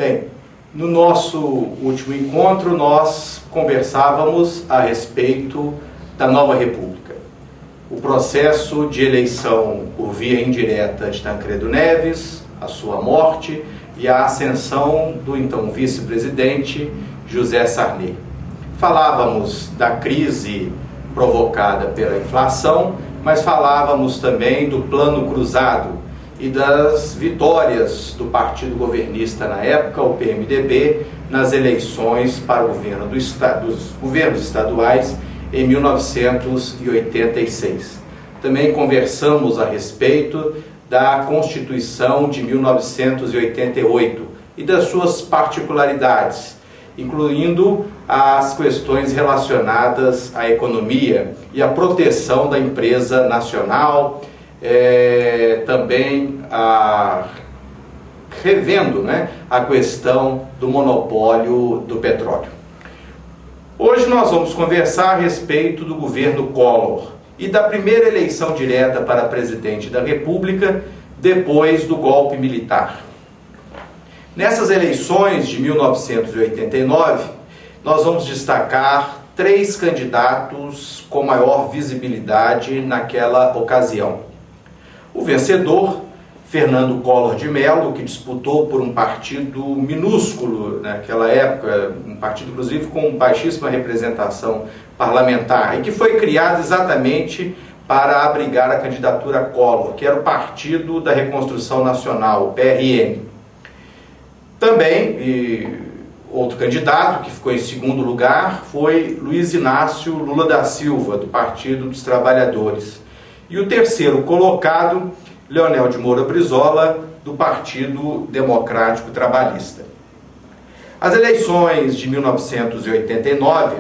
Bem, no nosso último encontro nós conversávamos a respeito da nova república. O processo de eleição por via indireta de Tancredo Neves, a sua morte e a ascensão do então vice-presidente José Sarney. Falávamos da crise provocada pela inflação, mas falávamos também do plano cruzado e das vitórias do partido governista na época, o PMDB, nas eleições para o governo dos governos estaduais em 1986. Também conversamos a respeito da Constituição de 1988 e das suas particularidades, incluindo as questões relacionadas à economia e à proteção da empresa nacional, também revendo a questão do monopólio do petróleo. Hoje nós vamos conversar a respeito do governo Collor e da primeira eleição direta para presidente da República depois do golpe militar. Nessas eleições de 1989, nós vamos destacar 3 candidatos com maior visibilidade naquela ocasião. O vencedor, Fernando Collor de Mello, que disputou por um partido minúsculo naquela época, um partido inclusive com baixíssima representação parlamentar, e que foi criado exatamente para abrigar a candidatura Collor, que era o Partido da Reconstrução Nacional, o PRN. Também, outro candidato que ficou em segundo lugar foi Luiz Inácio Lula da Silva, do Partido dos Trabalhadores. E o terceiro colocado, Leonel de Moura Brizola, do Partido Democrático Trabalhista. As eleições de 1989,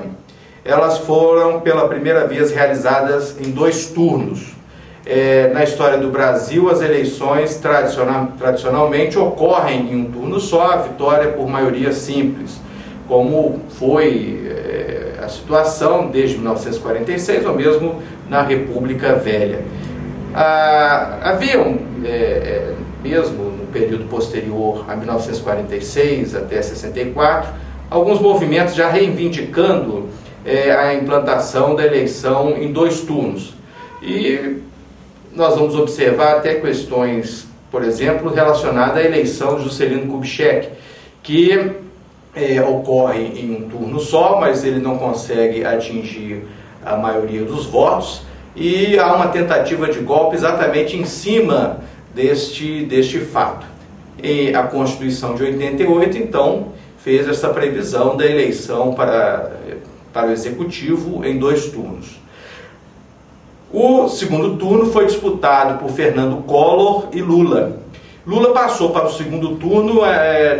elas foram pela primeira vez realizadas em 2 turnos. Na história do Brasil, as eleições tradicionalmente ocorrem em um turno só, a vitória por maioria simples, como foi a situação desde 1946 ou mesmo na República Velha. Haviam, mesmo no período posterior a 1946 até 64, alguns movimentos já reivindicando a implantação da eleição em 2 turnos. E nós vamos observar até questões, por exemplo, relacionadas à eleição de Juscelino Kubitschek, que ocorre em um turno só, mas ele não consegue atingir a maioria dos votos, e há uma tentativa de golpe exatamente em cima deste fato. E a Constituição de 88, então, fez essa previsão da eleição para o Executivo em 2 turnos. O segundo turno foi disputado por Fernando Collor e Lula. Lula passou para o segundo turno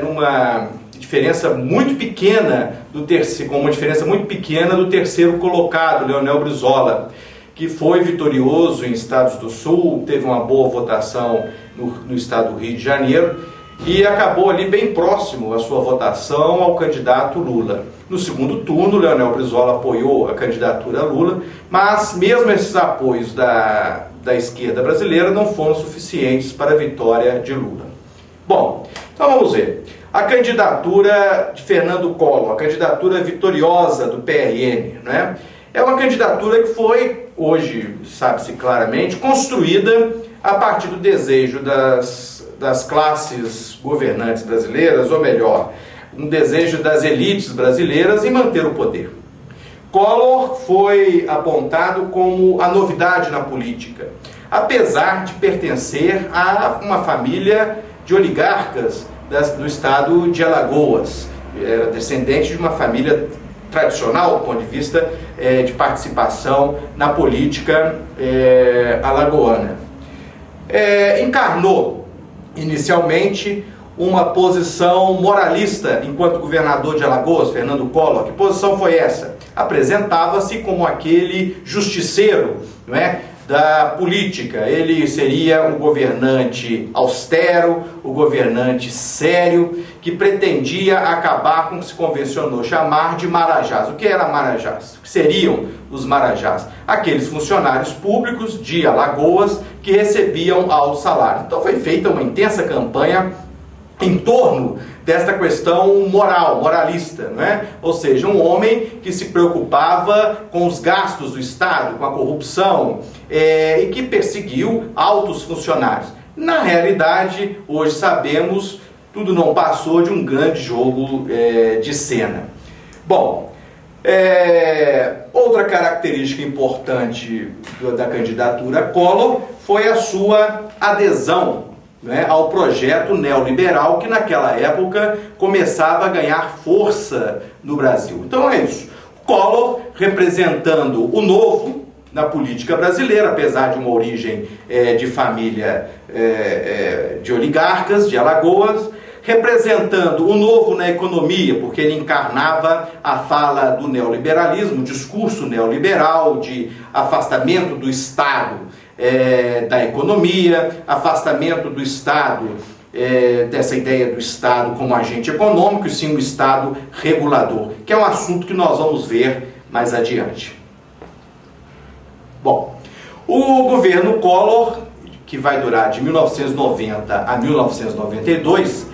numa diferença muito pequena com uma diferença muito pequena do terceiro colocado, Leonel Brizola, que foi vitorioso em estados do Sul, teve uma boa votação no estado do Rio de Janeiro e acabou ali bem próximo a sua votação ao candidato Lula. No segundo turno, Leonel Brizola apoiou a candidatura Lula, mas mesmo esses apoios da esquerda brasileira não foram suficientes para a vitória de Lula. Bom, então vamos ver. A candidatura de Fernando Collor, a candidatura vitoriosa do PRN, é uma candidatura que foi, hoje sabe-se claramente, construída a partir do desejo das classes governantes brasileiras, ou melhor, um desejo das elites brasileiras em manter o poder. Collor foi apontado como a novidade na política, apesar de pertencer a uma família de oligarcas do estado de Alagoas. Era descendente de uma família tradicional do ponto de vista de participação na política alagoana. Encarnou inicialmente uma posição moralista enquanto governador de Alagoas, Fernando Collor. Que posição foi essa? Apresentava-se como aquele justiceiro, da política. Ele seria um governante austero, o governante sério, que pretendia acabar com o que se convencionou chamar de marajás. O que era marajás? O que seriam os marajás? Aqueles funcionários públicos de Alagoas que recebiam alto salário. Então foi feita uma intensa campanha em torno desta questão moral, moralista, não é? Ou seja, um homem que se preocupava com os gastos do Estado, com a corrupção, e que perseguiu altos funcionários. Na realidade, hoje sabemos, tudo não passou de um grande jogo de cena. Bom, outra característica importante da candidatura Collor foi a sua adesão, né, ao projeto neoliberal que naquela época começava a ganhar força no Brasil. Então é isso. Collor representando o novo na política brasileira, apesar de uma origem de família de oligarcas, de Alagoas, representando o novo na economia, porque ele encarnava a fala do neoliberalismo, o discurso neoliberal de afastamento do Estado da economia, afastamento do Estado, dessa ideia do Estado como agente econômico, e sim um Estado regulador, que é um assunto que nós vamos ver mais adiante. Bom, o governo Collor, que vai durar de 1990 a 1992,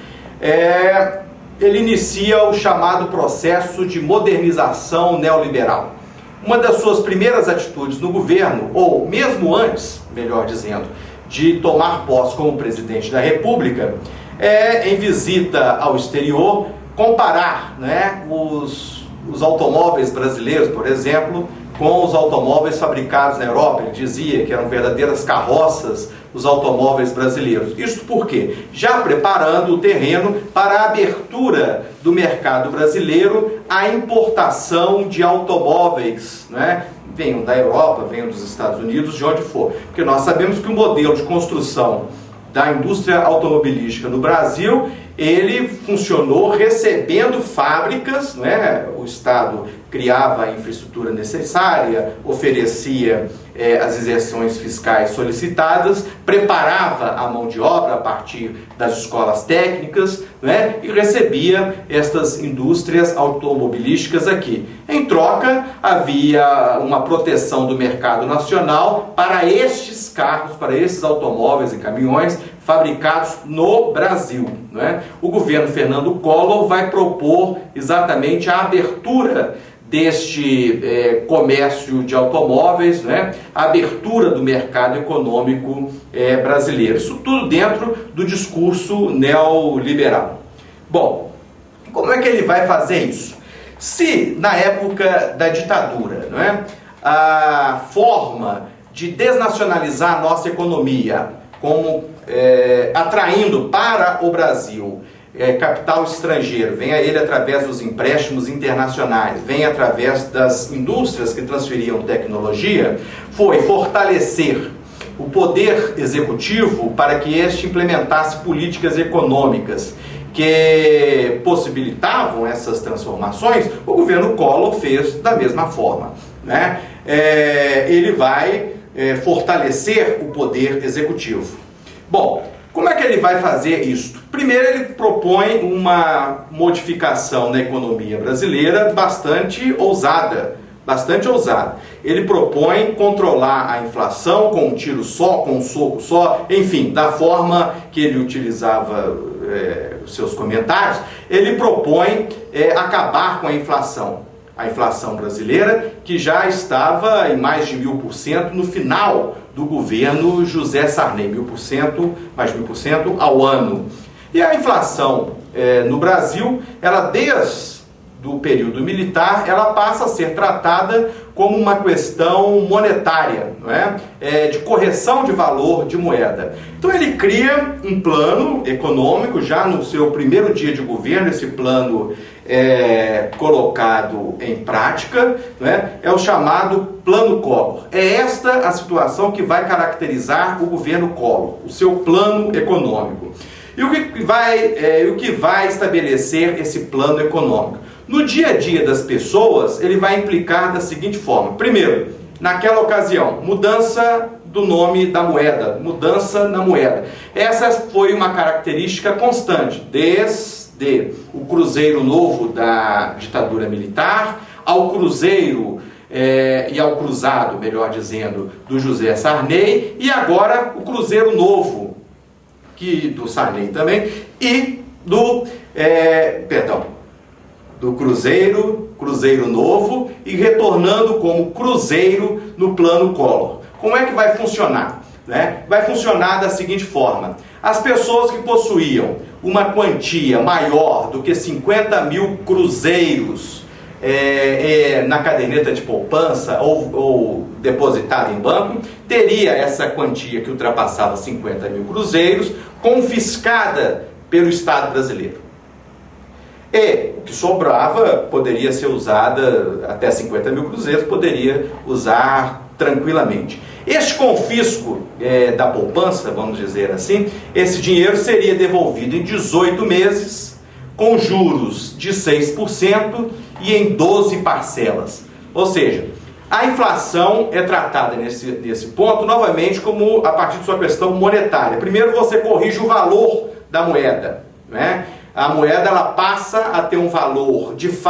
ele inicia o chamado processo de modernização neoliberal. Uma das suas primeiras atitudes no governo, ou mesmo antes, melhor dizendo, de tomar posse como presidente da República, em visita ao exterior, comparar, né, os automóveis brasileiros, por exemplo, com os automóveis fabricados na Europa. Ele dizia que eram verdadeiras carroças os automóveis brasileiros. Isso por quê? Já preparando o terreno para a abertura do mercado brasileiro à importação de automóveis, né? Venham da Europa, venham dos Estados Unidos, de onde for. Porque nós sabemos que o modelo de construção da indústria automobilística no Brasil, ele funcionou recebendo fábricas, né? O Estado criava a infraestrutura necessária, oferecia as isenções fiscais solicitadas, preparava a mão de obra a partir das escolas técnicas, né? E recebia estas indústrias automobilísticas aqui. Em troca, havia uma proteção do mercado nacional para estes carros, para esses automóveis e caminhões fabricados no Brasil, né? O governo Fernando Collor vai propor exatamente a abertura deste comércio de automóveis, né? A abertura do mercado econômico brasileiro. Isso tudo dentro do discurso neoliberal. Bom, como é que ele vai fazer isso? Se na época da ditadura, não é, a forma de desnacionalizar a nossa economia, como atraindo para o Brasil capital estrangeiro, vem a ele através dos empréstimos internacionais, vem através das indústrias que transferiam tecnologia, foi fortalecer o poder executivo para que este implementasse políticas econômicas que possibilitavam essas transformações. O governo Collor fez da mesma forma, né? Ele vai fortalecer o poder executivo. Bom, como é que ele vai fazer isso? Primeiro, ele propõe uma modificação na economia brasileira bastante ousada. Ele propõe controlar a inflação com um tiro só, com um soco só, enfim, da forma que ele utilizava os seus comentários. Ele propõe acabar com a inflação brasileira, que já estava em mais de 1000% no final do governo José Sarney, 1000%, mais de 1000% ao ano. E a inflação no Brasil, ela desde do período militar, ela passa a ser tratada como uma questão monetária, não é? De correção de valor de moeda. Então ele cria um plano econômico, já no seu primeiro dia de governo, esse plano colocado em prática, não é? É o chamado Plano Collor. É esta a situação que vai caracterizar o governo Collor, o seu plano econômico. E o que vai estabelecer esse plano econômico? No dia a dia das pessoas, ele vai implicar da seguinte forma. Primeiro, naquela ocasião, mudança do nome da moeda, mudança na moeda. Essa foi uma característica constante, desde o Cruzeiro Novo da ditadura militar, ao Cruzeiro e ao Cruzado, melhor dizendo, do José Sarney, e agora o Cruzeiro Novo, do Sarney também, e do Cruzeiro Novo e retornando como Cruzeiro no plano Collor. Como é que vai funcionar? Vai funcionar da seguinte forma: as pessoas que possuíam uma quantia maior do que 50 mil cruzeiros na caderneta de poupança ou depositada em banco, teria essa quantia que ultrapassava 50 mil cruzeiros confiscada pelo Estado brasileiro. E o que sobrava poderia ser usada, até 50 mil cruzeiros, poderia usar tranquilamente. Este confisco da poupança, vamos dizer assim, esse dinheiro seria devolvido em 18 meses, com juros de 6% e em 12 parcelas. Ou seja, a inflação é tratada nesse ponto, novamente, como a partir de sua questão monetária. Primeiro você corrige o valor da moeda, A moeda ela passa a ter um valor de fato